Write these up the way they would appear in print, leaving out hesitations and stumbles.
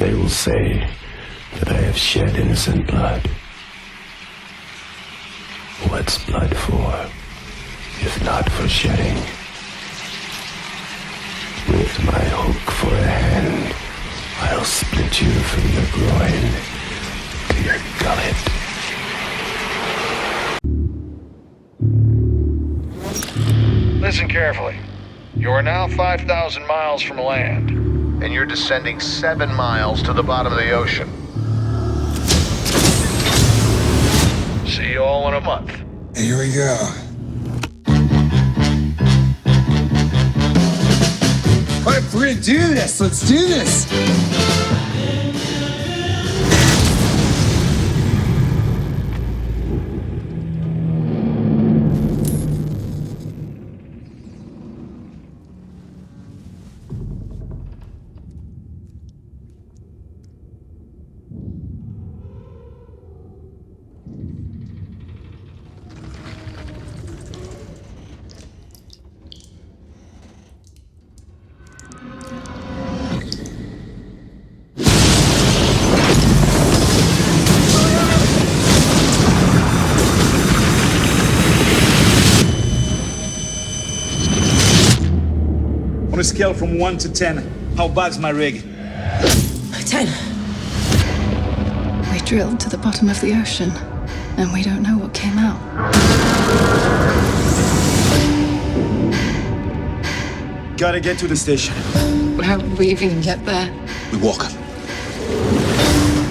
they will say that I have shed innocent blood. What's blood for, if not for shedding? With my hook for a hand, I'll split you from your groin to your gullet. Listen carefully. You are now 5,000 miles from land, and you're descending 7 miles to the bottom of the ocean. See you all in a month. Here we go. All right, we're gonna do this. Let's do this. On a scale from 1 to 10, how bad's my rig? 10. We drilled to the bottom of the ocean, and we don't know what came out. Gotta get to the station. How would we even get there? We walk.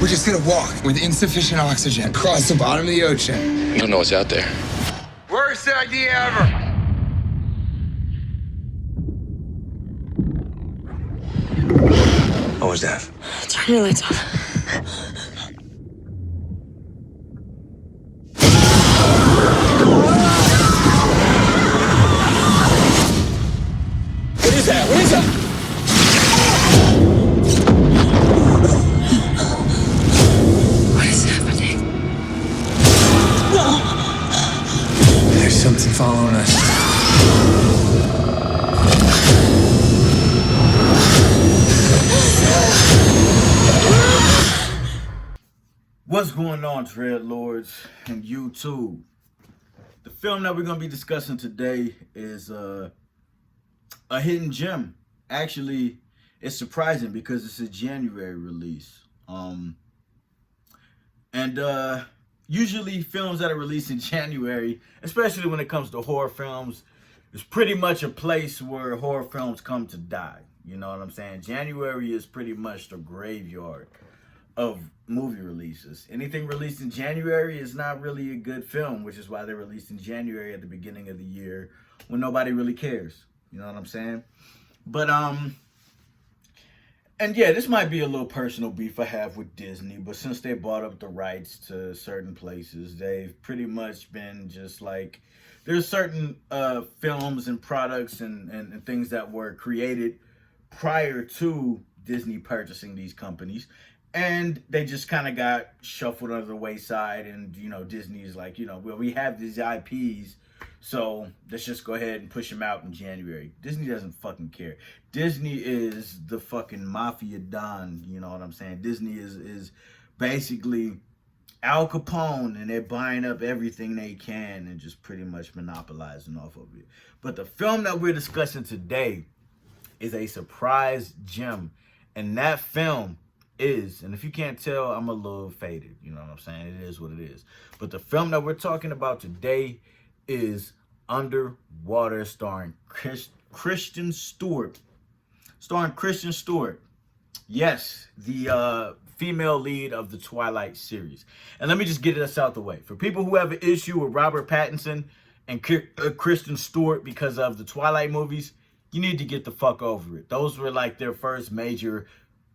We're just gonna walk with insufficient oxygen across the bottom of the ocean. You don't know what's out there. Worst idea ever. What was that? Turn your lights off. What is that? What is that? What is happening? There's something following us. What's going on, Dread Lords and YouTube? The film that we're going to be discussing today is a hidden gem. Actually, it's surprising because it's a January release. Usually films that are released in January, especially when it comes to horror films, is pretty much a place where horror films come to die. You know what I'm saying? January is pretty much the graveyard of movie releases. Anything released in January is not really a good film, which is why they're released in January at the beginning of the year when nobody really cares. You know what I'm saying? But and yeah, this might be a little personal beef I have with Disney, but since they bought up the rights to certain places, they've pretty much been just like, there's certain films and products and things that were created prior to Disney purchasing these companies, and they just kind of got shuffled under the wayside. And, you know, Disney's like, you know, well, we have these IPs, so let's just go ahead and push them out in January. Disney doesn't fucking care. Disney is the fucking mafia don, you know what I'm saying? Disney is basically Al Capone, and they're buying up everything they can and just pretty much monopolizing off of it. But the film that we're discussing today is a surprise gem, and that film is, and if you can't tell, I'm a little faded, you know what I'm saying? It is what it is. But the film that we're talking about today is Underwater, starring Kristen Stewart. Yes, the female lead of the Twilight series. And let me just get this out the way. For people who have an issue with Robert Pattinson and Kristen Stewart because of the Twilight movies, you need to get the fuck over it. Those were like their first major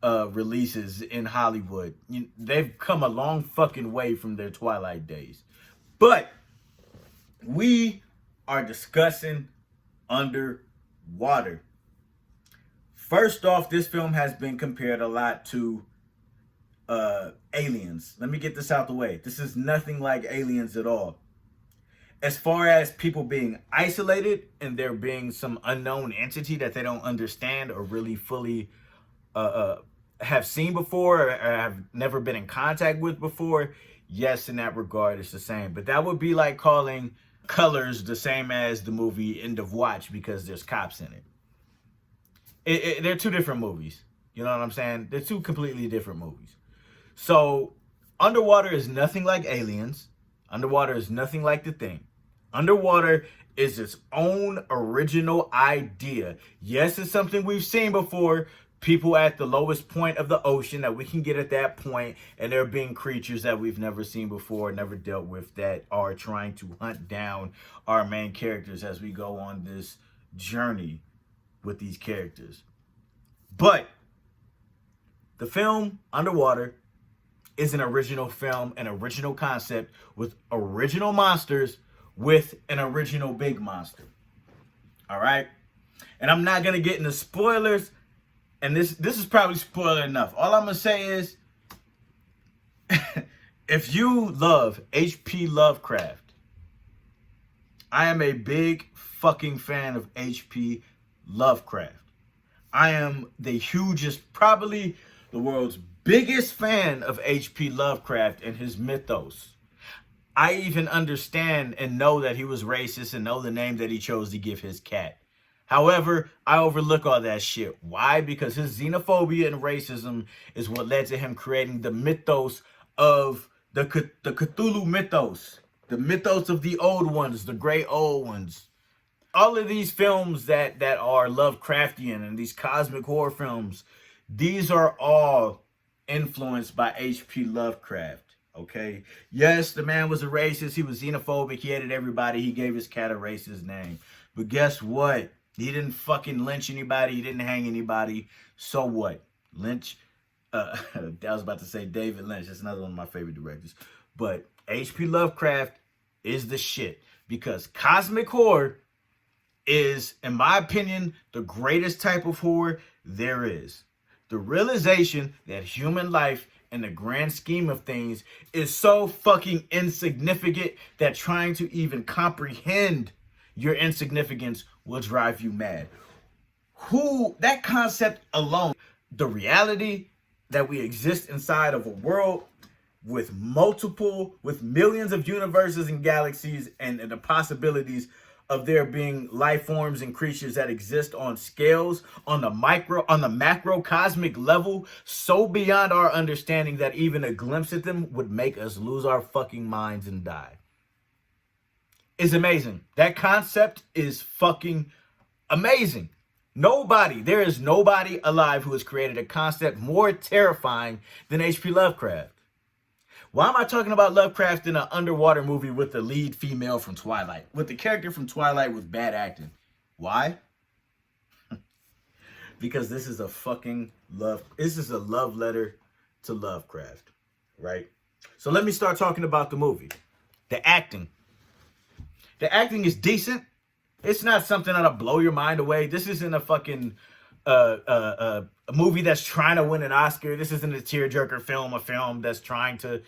releases in Hollywood. They've come a long fucking way from their Twilight days. But we are discussing Underwater. First off, this film has been compared a lot to Aliens. Let me get this out the way. This is nothing like Aliens at all. As far as people being isolated and there being some unknown entity that they don't understand or really fully have seen before or have never been in contact with before, yes, in that regard, it's the same. But that would be like calling Colors the same as the movie End of Watch because there's cops in it. They're two different movies. You know what I'm saying? They're two completely different movies. So Underwater is nothing like Aliens. Underwater is nothing like The Thing. Underwater is its own original idea. Yes, it's something we've seen before. People at the lowest point of the ocean that we can get at that point, and there being creatures that we've never seen before, never dealt with, that are trying to hunt down our main characters as we go on this journey with these characters. But the film Underwater is an original film, an original concept with original monsters with an original big monster. All right? And I'm not going to get into spoilers, and this is probably spoiler enough. All I'm going to say is, if you love H.P. Lovecraft, I am a big fucking fan of H.P. Lovecraft. I am the hugest, probably the world's biggest fan of H.P. Lovecraft and his mythos. I even understand and know that he was racist and know the name that he chose to give his cat. However, I overlook all that shit. Why? Because his xenophobia and racism is what led to him creating the mythos of the Cthulhu mythos. The mythos of the old ones, the great old ones. All of these films that are Lovecraftian and these cosmic horror films, these are all influenced by H.P. Lovecraft. Okay. Yes, the man was a racist. He was xenophobic. He hated everybody. He gave his cat a racist name. But guess what? He didn't fucking lynch anybody. He didn't hang anybody. So what? Lynch. I was about to say David Lynch. That's another one of my favorite directors. But H.P. Lovecraft is the shit. Because cosmic horror is, in my opinion, the greatest type of horror there is. The realization that human life in the grand scheme of things is so fucking insignificant that trying to even comprehend your insignificance will drive you mad. That concept alone, the reality that we exist inside of a world with millions of universes and galaxies, and the possibilities of there being life forms and creatures that exist on scales, on the macro cosmic level, so beyond our understanding that even a glimpse at them would make us lose our fucking minds and die. It's amazing. That concept is fucking amazing. There is nobody alive who has created a concept more terrifying than H.P. Lovecraft. Why am I talking about Lovecraft in an underwater movie with the lead female from Twilight? With the character from Twilight with bad acting? Why? Because this is a love letter to Lovecraft, right? So let me start talking about the movie. The acting. The acting is decent. It's not something that'll blow your mind away. This isn't a fucking a movie that's trying to win an Oscar. This isn't a tearjerker film, a film that's trying to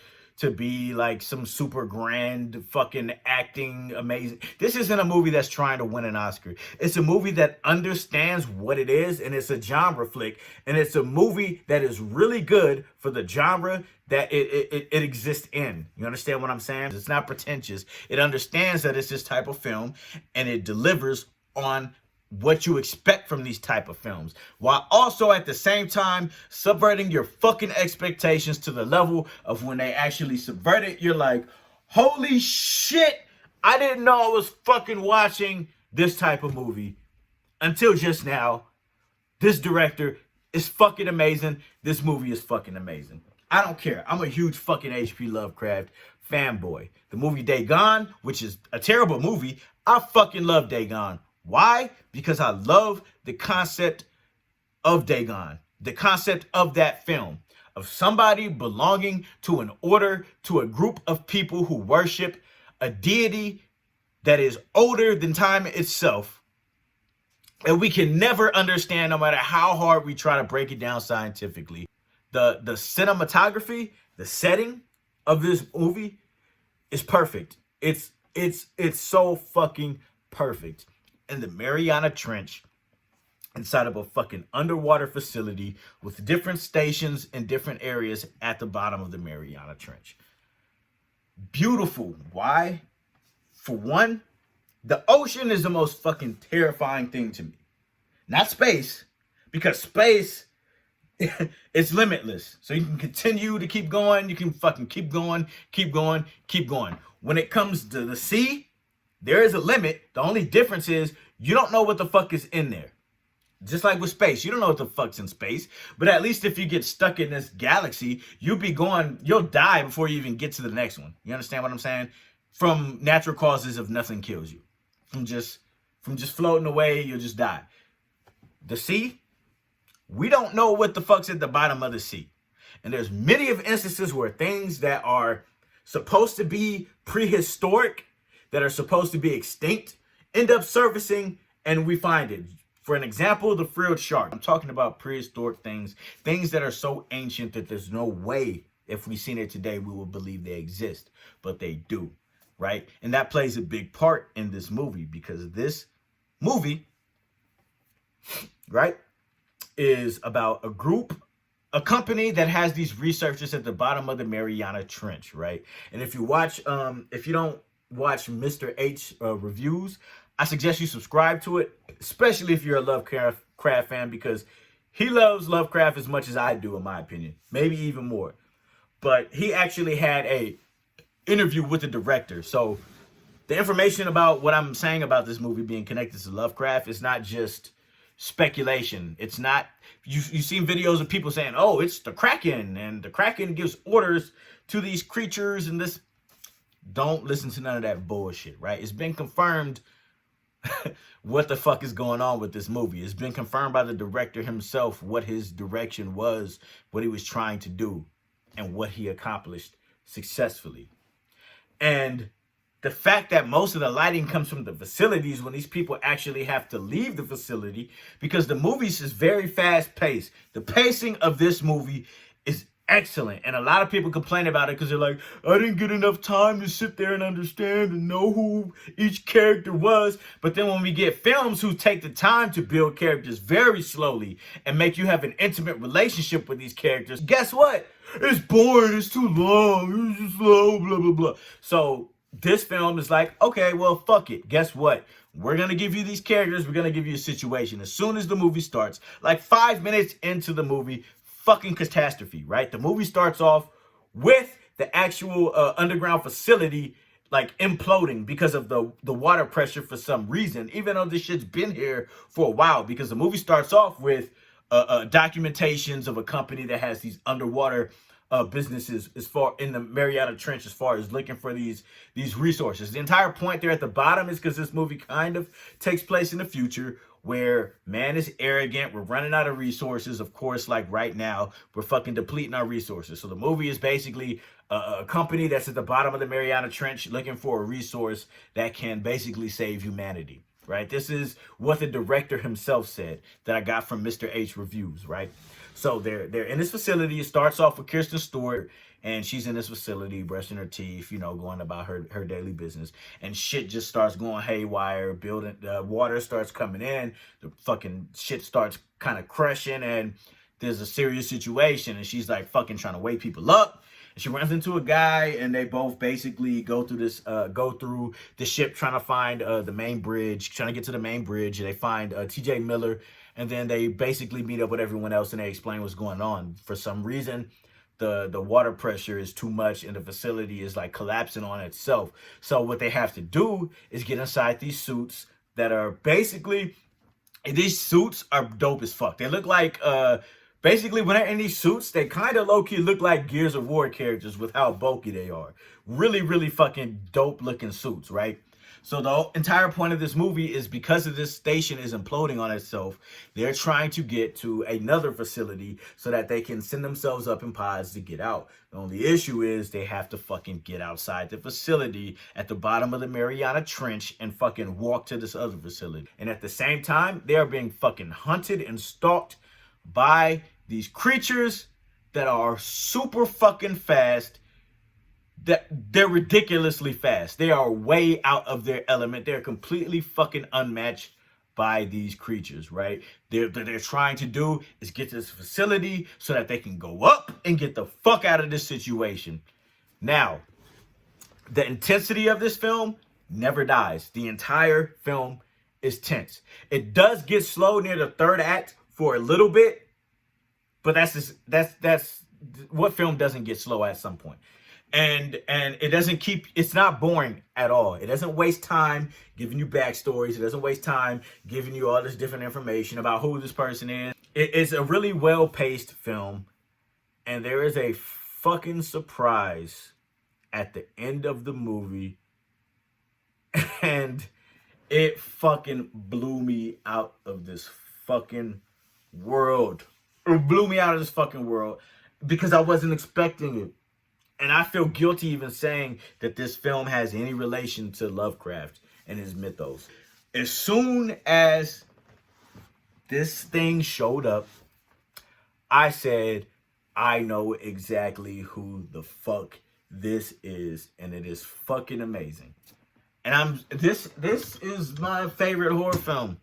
be like some super grand fucking acting amazing. This isn't a movie that's trying to win an Oscar. It's a movie that understands what it is, and it's a genre flick, and it's a movie that is really good for the genre that it exists in. You understand what I'm saying? It's not pretentious. It understands that it's this type of film, and it delivers on what you expect from these type of films, while also at the same time subverting your fucking expectations to the level of when they actually subvert it, you're like, holy shit, I didn't know I was fucking watching this type of movie until just now. This director is fucking amazing. This movie is fucking amazing. I don't care. I'm a huge fucking H.P. Lovecraft fanboy. The movie Dagon, which is a terrible movie, I fucking love Dagon. Why? Because I love the concept of Dagon, the concept of that film, of somebody belonging to an order, to a group of people who worship a deity that is older than time itself, and we can never understand no matter how hard we try to break it down scientifically. The cinematography, the setting of this movie is perfect. It's so fucking perfect. In the Mariana Trench, inside of a fucking underwater facility with different stations in different areas at the bottom of the Mariana Trench. Beautiful. Why? For one, the ocean is the most fucking terrifying thing to me. Not space, because space it's limitless. So you can continue to keep going. You can fucking keep going, keep going, keep going. When it comes to the sea, there is a limit. The only difference is you don't know what the fuck is in there. Just like with space, you don't know what the fuck's in space. But at least if you get stuck in this galaxy, you'll die before you even get to the next one. You understand what I'm saying? From natural causes of nothing kills you. From just floating away, you'll just die. The sea, we don't know what the fuck's at the bottom of the sea. And there's many of instances where things that are supposed to be prehistoric, that are supposed to be extinct, end up surfacing and we find it. For an example, the frilled shark. I'm talking about prehistoric things that are so ancient that there's no way if we seen it today, we would believe they exist, but they do, right? And that plays a big part in this movie because this movie, right, is about a company that has these researchers at the bottom of the Mariana Trench, right? And if you don't watch Mr. H reviews, I suggest you subscribe to it, especially if you're a Lovecraft fan, because he loves Lovecraft as much as I do, in my opinion, maybe even more. But he actually had a interview with the director. So the information about what I'm saying about this movie being connected to Lovecraft is not just speculation. It's not, you've seen videos of people saying, oh, it's the Kraken, and the Kraken gives orders to these creatures, and this. Don't listen to none of that bullshit, right? It's been confirmed what the fuck is going on with this movie. It's been confirmed by the director himself what his direction was, what he was trying to do, and what he accomplished successfully. And the fact that most of the lighting comes from the facilities when these people actually have to leave the facility, because the movie is very fast paced. The pacing of this movie is excellent, and a lot of people complain about it because they're like, I didn't get enough time to sit there and understand and know who each character was. But then when we get films who take the time to build characters very slowly and make you have an intimate relationship with these characters, guess what? It's boring, it's too long, it's slow, blah blah blah. So this film is like, okay, well, fuck it. Guess what? We're going to give you these characters. We're going to give you a situation. As soon as the movie starts, like 5 minutes into the movie, fucking catastrophe, right? The movie starts off with the actual underground facility like imploding because of the water pressure for some reason, even though this shit's been here for a while, because the movie starts off with documentations of a company that has these underwater businesses as far in the Mariana Trench, as far as looking for these resources. The entire point there at the bottom is because this movie kind of takes place in the future where man is arrogant. We're running out of resources. Of course, like right now, we're fucking depleting our resources. So the movie is basically a company that's at the bottom of the Mariana Trench looking for a resource that can basically save humanity, right? This is what the director himself said that I got from Mr. H reviews, right? So they're in this facility. It starts off with Kirsten Stewart, and she's in this facility, brushing her teeth, going about her daily business. And shit just starts going haywire. Water starts coming in. The fucking shit starts kind of crushing, and there's a serious situation. And she's like fucking trying to wake people up. And she runs into a guy, and they both basically go through the ship trying to find the main bridge, trying to get to the main bridge. And they find T.J. Miller, and then they basically meet up with everyone else, and they explain what's going on. For some reason, the water pressure is too much, and the facility is like collapsing on itself. So what they have to do is get inside these suits that are basically, these suits are dope as fuck. They look like, basically when they're in these suits, they kind of low-key look like Gears of War characters with how bulky they are. Really, really fucking dope looking suits, right? So the entire point of this movie is because of this station is imploding on itself, they're trying to get to another facility so that they can send themselves up in pods to get out. The only issue is they have to fucking get outside the facility at the bottom of the Mariana Trench and fucking walk to this other facility. And at the same time, they are being fucking hunted and stalked by these creatures that are super fucking fast. That they're ridiculously fast. They are way out of their element. They're completely fucking unmatched by these creatures, right? They're trying to do is get to this facility so that they can go up and get the fuck out of this situation. Now, the intensity of this film never dies. The entire film is tense. It does get slow near the third act for a little bit, but that's what film doesn't get slow at some point. And it doesn't keep, it's not boring at all. It doesn't waste time giving you backstories. It doesn't waste time giving you all this different information about who this person is. It's a really well-paced film, and there is a fucking surprise at the end of the movie, and it fucking blew me out of this fucking world. It blew me out of this fucking world because I wasn't expecting it. And I feel guilty even saying that this film has any relation to Lovecraft and his mythos. As soon as this thing showed up, I said, I know exactly who the fuck this is, and it is fucking amazing. And this is my favorite horror film.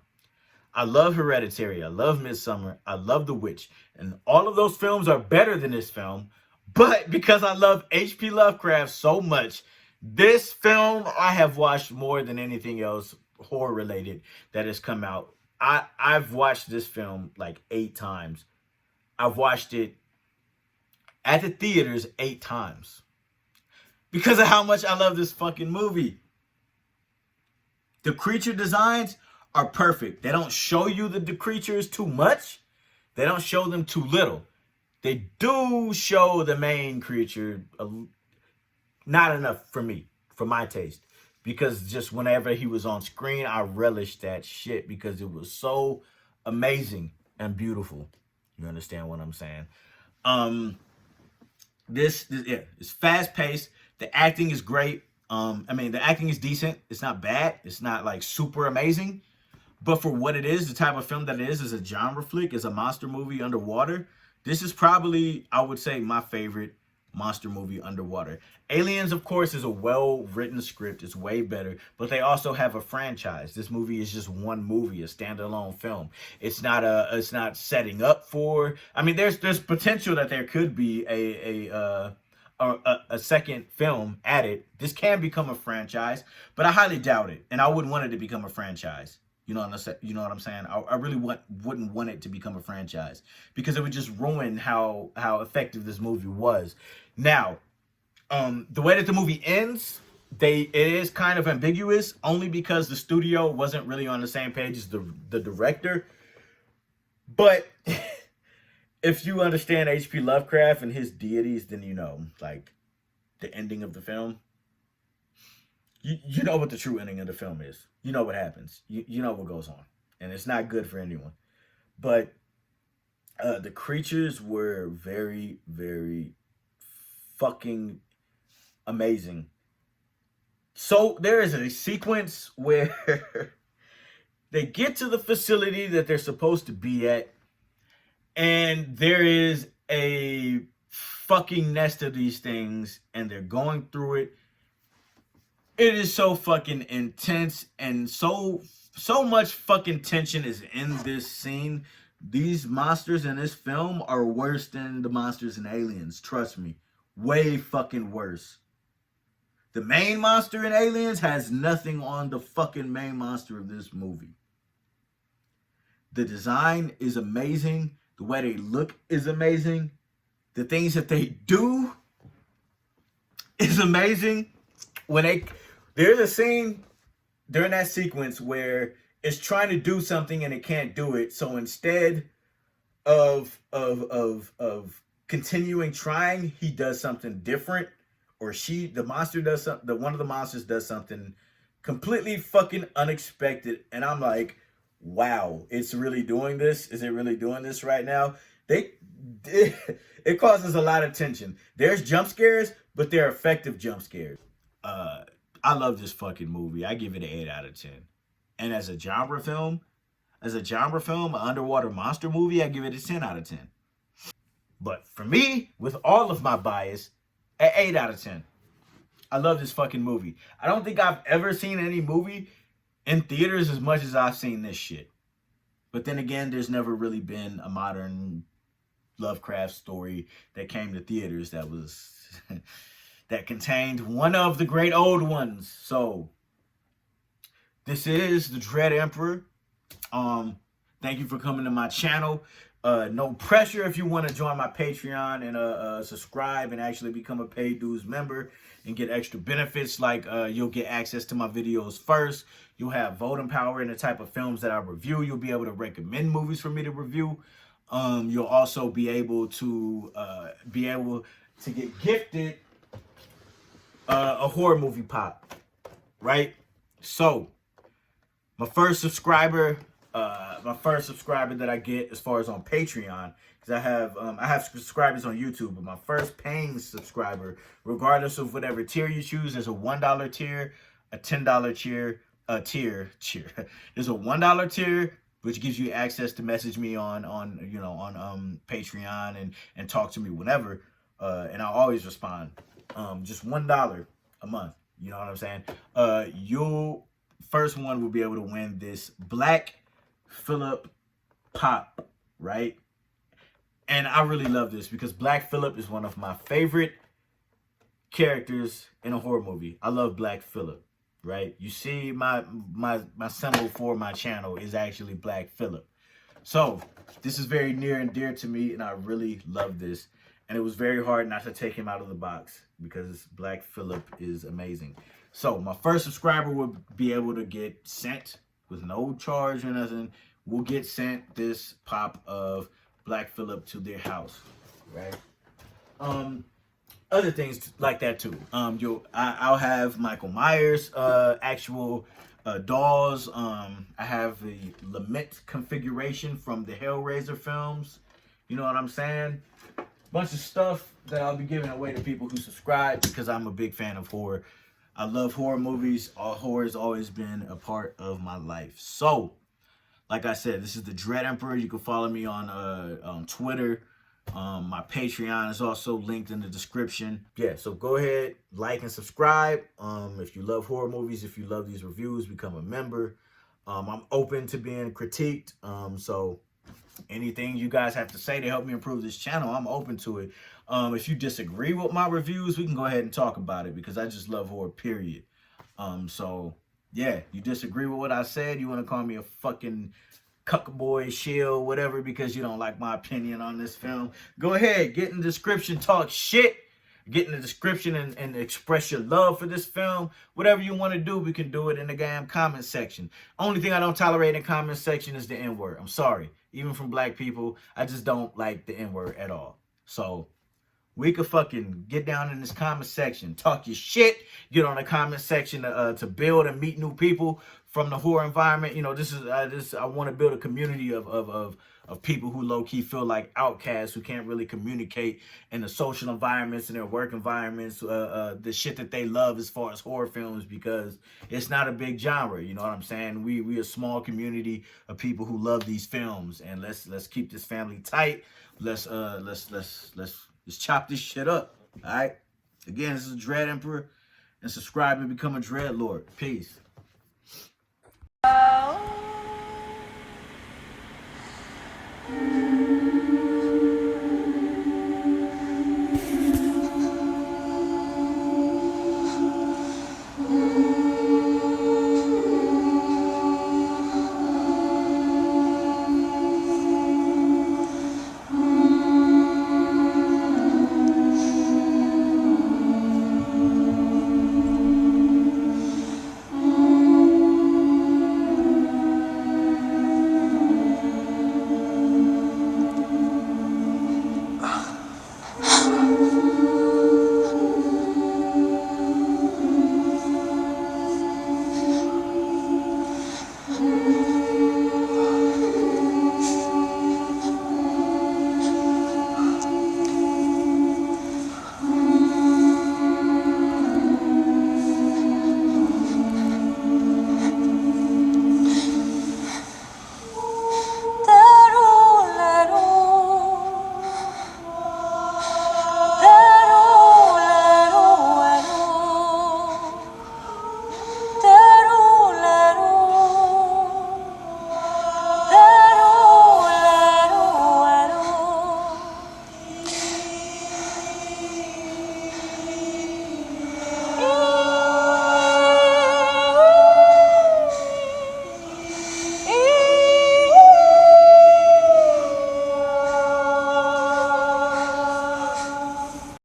I love Hereditary, I love Midsommar, I love The Witch, and all of those films are better than this film. But because I love H.P. Lovecraft so much, this film I have watched more than anything else horror related that has come out. I've watched this film like 8 times. I've watched it at the theaters 8 times. Because of how much I love this fucking movie. The creature designs are perfect. They don't show you the creatures too much. They don't show them too little. They do show the main creature, not enough for me, for my taste. Because just whenever he was on screen, I relished that shit because it was so amazing and beautiful. You understand what I'm saying? Yeah, it's fast paced. The acting is great. The acting is decent. It's not bad. It's not like super amazing. But for what it is, the type of film that it is a genre flick, is a monster movie underwater. This is probably, I would say, my favorite monster movie underwater. Aliens, of course, is a well-written script. It's way better. But they also have a franchise. This movie is just one movie, a standalone film. It's not setting up for... I mean, there's potential that there could be a second film added. This can become a franchise, but I highly doubt it. And I wouldn't want it to become a franchise. You know what I'm saying? I really wouldn't want it to become a franchise because it would just ruin how effective this movie was. Now, the way that the movie ends, it is kind of ambiguous only because the studio wasn't really on the same page as the director. But if you understand H.P. Lovecraft and his deities, then you know, like, the ending of the film. You know what the true ending of the film is. You know what happens. You know what goes on. And it's not good for anyone. But the creatures were very, very fucking amazing. So there is a sequence where they get to the facility that they're supposed to be at. And there is a fucking nest of these things. And they're going through it. It is so fucking intense, and so much fucking tension is in this scene. These monsters in this film are worse than the monsters in Aliens. Trust me. Way fucking worse. The main monster in Aliens has nothing on the fucking main monster of this movie. The design is amazing. The way they look is amazing. The things that they do is amazing. There's a scene during that sequence where it's trying to do something and it can't do it. So instead of continuing trying, he does something different, or the monster does something. One of the monsters does something completely fucking unexpected, and I'm like, wow, it's really doing this. Is it really doing this right now? It causes a lot of tension. There's jump scares, but they're effective jump scares. I love this fucking movie. I give it an 8 out of 10. And as a genre film, an underwater monster movie, I give it a 10 out of 10. But for me, with all of my bias, an 8 out of 10. I love this fucking movie. I don't think I've ever seen any movie in theaters as much as I've seen this shit. But then again, there's never really been a modern Lovecraft story that came to theaters that was that contained one of the great old ones. So this is the Dread Emperor. Thank you for coming to my channel. No pressure if you want to join my Patreon and subscribe and actually become a paid dues member and get extra benefits, like you'll get access to my videos first. You'll have voting power in the type of films that I review. You'll be able to recommend movies for me to review. You'll also be able to get gifted a horror movie pop, right? So my first subscriber that I get as far as on Patreon, because I have subscribers on YouTube, but my first paying subscriber, regardless of whatever tier you choose, there's a $1 tier, a $10 tier, there's a $1 tier, which gives you access to message me on Patreon and talk to me whenever, and I'll always respond. Just $1 a month, you know what I'm saying? First one will be able to win this Black Phillip pop, right? And I really love this because Black Phillip is one of my favorite characters in a horror movie. I love Black Phillip, right? You see my symbol for my channel is actually Black Phillip. So this is very near and dear to me, and I really love this. And it was very hard not to take him out of the box because Black Phillip is amazing. So my first subscriber will be able to get sent with no charge or nothing. Will get sent this pop of Black Phillip to their house, right? Other things like that too. I'll have Michael Myers actual dolls. I have the Lament configuration from the Hellraiser films. You know what I'm saying? Bunch of stuff that I'll be giving away to people who subscribe because I'm a big fan of horror. I love horror movies. Horror has always been a part of my life. So, like I said, this is the Dread Emperor. You can follow me on Twitter. My Patreon is also linked in the description. Yeah, so go ahead, like and subscribe. If you love horror movies, if you love these reviews, become a member. I'm open to being critiqued. So anything you guys have to say to help me improve this channel, I'm open to it. If you disagree with my reviews, we can go ahead and talk about it because I just love horror, period. So yeah, you disagree with what I said, you want to call me a fucking cuckboy, shill, whatever, because you don't like my opinion on this film, go ahead, get in the description, talk shit, get in the description and express your love for this film. Whatever you want to do, we can do it in the damn comment section. Only thing I don't tolerate in the comment section is the N-word. I'm sorry. Even from black people, I just don't like the N-word at all. So we could fucking get down in this comment section, talk your shit, get on the comment section to build and meet new people from the horror environment. You know, I want to build a community of people who low-key feel like outcasts, who can't really communicate in the social environments and their work environments, the shit that they love as far as horror films, because it's not a big genre. You know what I'm saying? We a small community of people who love these films, and let's keep this family tight. Let's chop this shit up. All right. Again, this is Dread Emperor, and subscribe and become a Dread Lord. Peace. Oh.